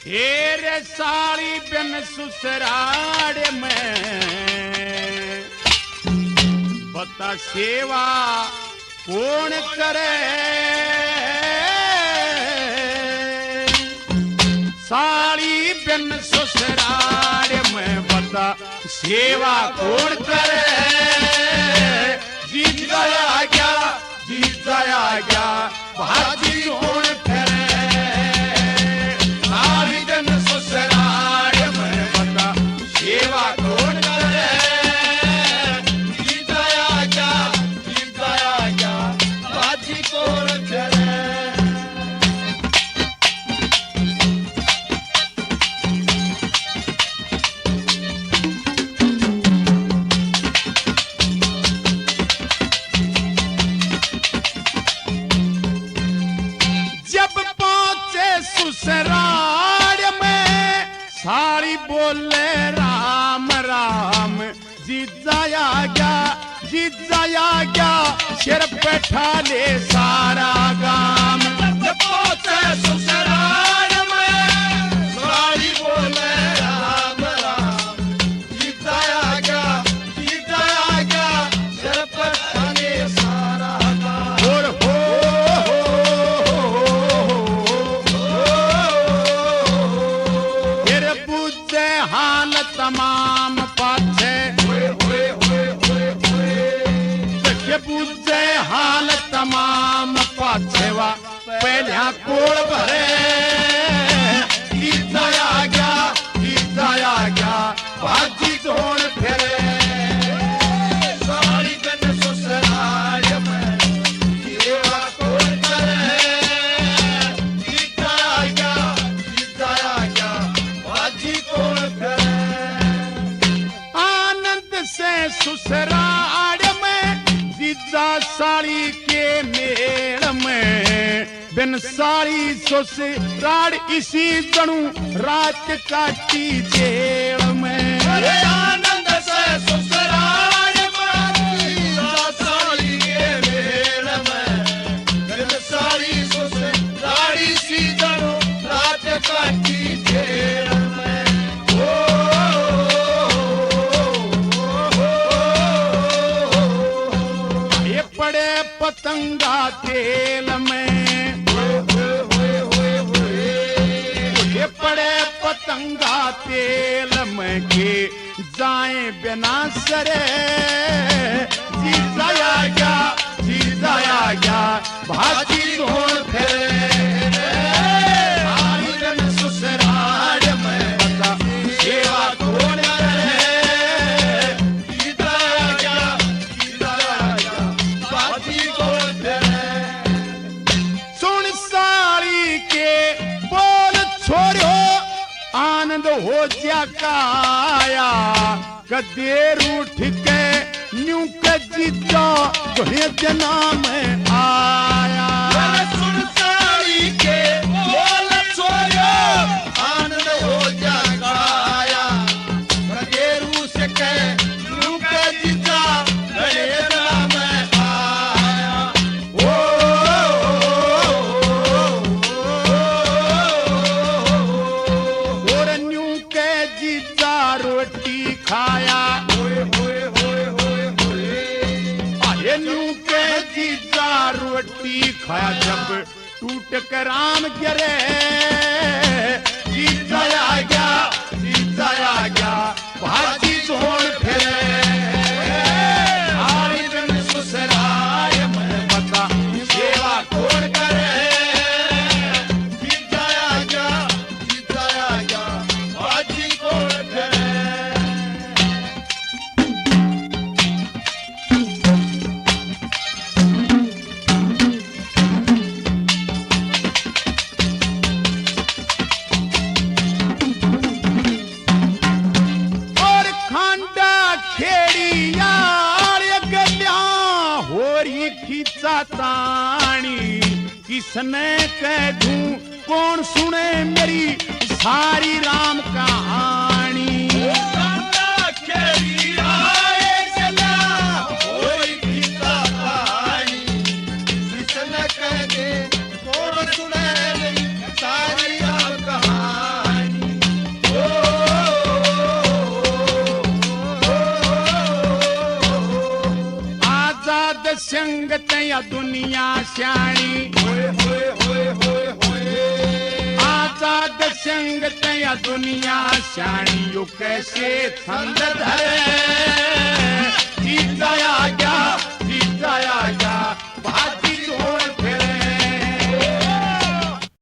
हेरे साली बिन ससुराल में बता सेवा कौन करे। साली बिन ससुराल में बता सेवा कौन करे। जीता गया भाजी कौन करे। साली बिन ससुराल में बता सेवा कौन करे। जीता गया भाजी कौन करे। ससुराल में साली बोले राम राम। जीजा गया सिर पे ठाले सारा गाम। पहुंचे ससुराल में साली बोले राम राम। जीजा गया सिर पे ठाले सारा गाम। और हाल तमाम पाछे पूजे हाल तमाम पाछे वा पहलिया कोल भरे। जीता गया भाजी कौन फिरे। साली बिन ससुराल में सेवा कौन करे। जीता गया भाजी कौन फिरे। आनंद से ससुराल में जीजा साली के मेल में बिन साली ससुराल इसी जणू रात काटी जेल में। आनंद से ससुराल में जीजा साली के मेल में बिन साली ससुराल इसी जणू रात काटी जेल में। पड़े पतंगा तेल में। ये पड़े पतंगा तेल में के जाए बिना सरे। जीता गया भाजी कौन फिरे। ससुराल में बता सेवा कौन करे। सुन साली के बोल छोड़ो आनंद हो जा काया। कदेर उठ के न्यू के जीता जना में आया। सुन साली के बोल छोड़ो आनंद हो जा काया। कदेर उठ के न्यू के जीता जना में आया। रोटी खाया के जीजा रोटी खाया। जब टूट कर राम गिरे। जीता गया भाजी कौन फिरे। साली बिन ससुराल में बता सेवा कौन करे। जीता गया भाजी कौन फिरे। तानी किसने कह दूं कौन सुने मेरी सारी राम कहानी। किसने कह दे कौन सुने मेरी सारी राम कहानी। संगत या दुनिया स्याणी आजाद संगत या दुनिया स्याणी यो कैसे थंद धरे